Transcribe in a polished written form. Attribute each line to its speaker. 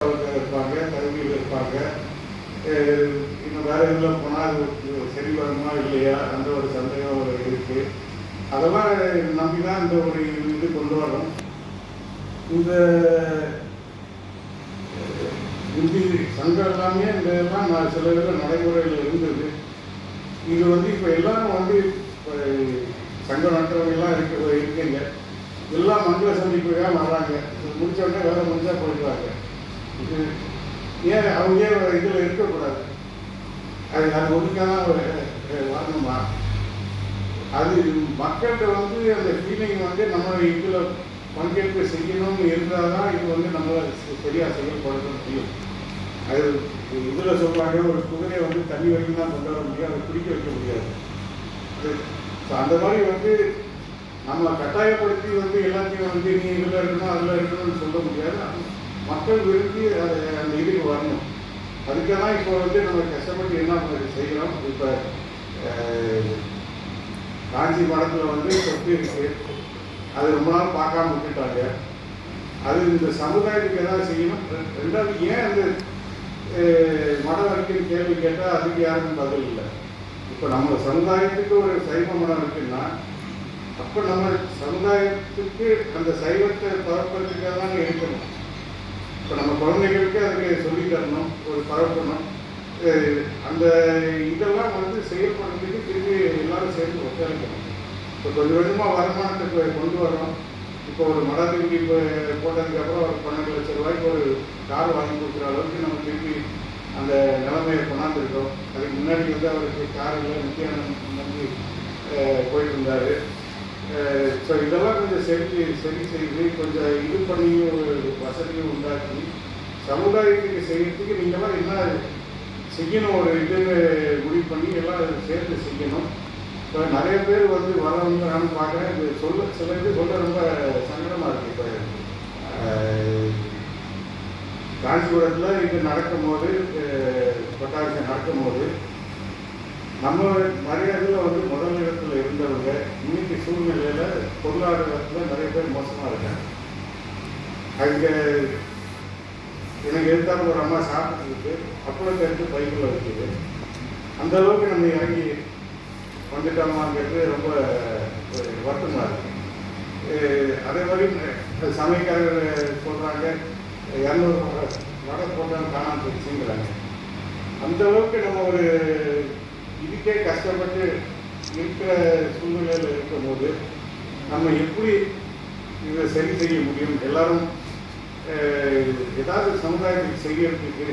Speaker 1: இருப்பாங்க, கல்வியில் இருப்பாங்க. இன்னும் வேறு இதில் போனால் அது சரி வருமா இல்லையா அந்த ஒரு சந்தேகம் இருக்குது. அதெல்லாம் நம்பி தான் இந்த ஒரு இது கொண்டு வரோம். இந்த இந்தி சங்கம் எல்லாமே இந்த இதெல்லாம் நான் சில இதில் நடைமுறையில் இருந்தது. இது இப்போ எல்லாரும் இப்போ சங்கம் நடத்துறவங்கெல்லாம் இருக்கீங்க. எல்லாம் மங்கள சந்திப்புக்காக வர்றாங்க. முடிச்ச உடனே வேலை முடிஞ்சா போயிடுவாங்க. இது ஏன் அவங்க இதில் இருக்கக்கூடாது? அது ஒதுக்காதான் வரணுமா? அது மக்கள்கிட்ட அந்த ஃபீலிங் நம்ம இதில் பங்கேற்பு செய்யணும்னு இருந்தால் தான் இது நம்மளால் சரியாக செயல்படுத்த முடியும். அது இதில் சொல்கிறாங்க, ஒரு குதிரையை தண்ணி வரைக்கும் தான் கொண்டு வர முடியும், அதை பிடிக்க வைக்க முடியாது. அந்த மாதிரி நம்ம கட்டாயப்படுத்தி எல்லாத்தையும் நீ இதில் இருக்கணும் அதில் இருக்கணும்னு சொல்ல முடியாது. மக்கள் விரும்பி அந்த இதுக்கு வரணும். அதுக்காக தான் இப்போ நம்ம கஷ்டப்பட்டு என்ன செய்கிறோம். இப்போ காஞ்சி மடத்தில் சொத்து இருக்கு, அது ரொம்ப நாள் பார்க்காம விட்டுட்டாங்க. அது இந்த சமுதாயத்துக்கு எதாவது செய்யணும். ரெண்டாவது, ஏன் அந்த மடம் இருக்குன்னு கேள்வி கேட்டால் அதுக்கு யாருக்கும் பதில் இல்லை. இப்போ நம்ம சமுதாயத்துக்கு ஒரு சைவ மடம் இருக்குன்னா அப்போ நம்ம சமுதாயத்துக்கு அந்த சைவத்தை பரப்புறதுக்காக தான் இருக்கணும். இப்போ நம்ம குழந்தைகளுக்கு அதுக்கு சொல்லி தரணும், ஒரு பரப்பணும். அந்த இதெல்லாம் செயல்படுறதுக்கு திரும்பி எல்லாரும் சேர்ந்து ஒத்துழைக்கணும். இப்போ கொஞ்சம் கொஞ்சமாக வருமானத்தை கொண்டு வரோம். இப்போ ஒரு மடத்துக்கு இப்போ போட்டதுக்கப்புறம் ஒரு 12 லட்சம் ரூபாய்க்கு ஒரு கார் வாங்கி கொடுக்குற அளவுக்கு நம்ம திருப்பி அந்த நிலைமையை கொண்டாந்துருக்கோம். அதுக்கு முன்னாடி அவருக்கு கார் இல்லை, நித்தியானந்த் போயிட்டு இருந்தார். ஸோ இதெல்லாம் கொஞ்சம் சரி செய்து கொஞ்சம் இது பண்ணி ஒரு வசதியும் உண்டாக்கி சமுதாயத்துக்கு செய்யறதுக்கு நீங்கள்லாம் என்ன செய்யணும், ஒரு இதுன்னு முடிவு பண்ணி எல்லாம் சேர்ந்து செய்யணும். இப்போ நிறைய பேர் வரவங்க நான் பார்க்குறேன். இது சில இது சொல்ல ரொம்ப சங்கடமாக இருக்குது. இப்போ காஞ்சிபுரத்தில் இது நடக்கும்போது, கொட்டாரத்தில் நடக்கும்போது நம்ம நிறைய இதில் முதல் இடத்துல இருந்தவங்க இன்னைக்கு சூழ்நிலையில் பொருளாதாரத்தில் நிறைய பேர் மோசமாக இருக்காங்க. அங்கே எனக்கு எதிர்த்தாலும் ஒரு அம்மா சாப்பிட்டுருக்கு, அப்பளத்தை எடுத்து பைக்கில் இருக்குது. அந்த அளவுக்கு நம்ம இறங்கி வந்துட்டோமாங்கிறது ரொம்ப வருத்தமாக இருக்குது. அதே மாதிரி சமையல்காரர் சொல்கிறாங்க 200 வடை போட்டாலும் காணாமல் போச்சுங்கிறாங்க. அந்த அளவுக்கு நம்ம ஒரு இதுக்கே கஷ்டப்பட்டு இருக்கிற சூழ்நிலையில் இருக்கும்போது நம்ம எப்படி இதை சரி செய்ய முடியும்? எல்லாரும் ஏதாவது சமுதாயத்துக்கு செய்யறதுக்கு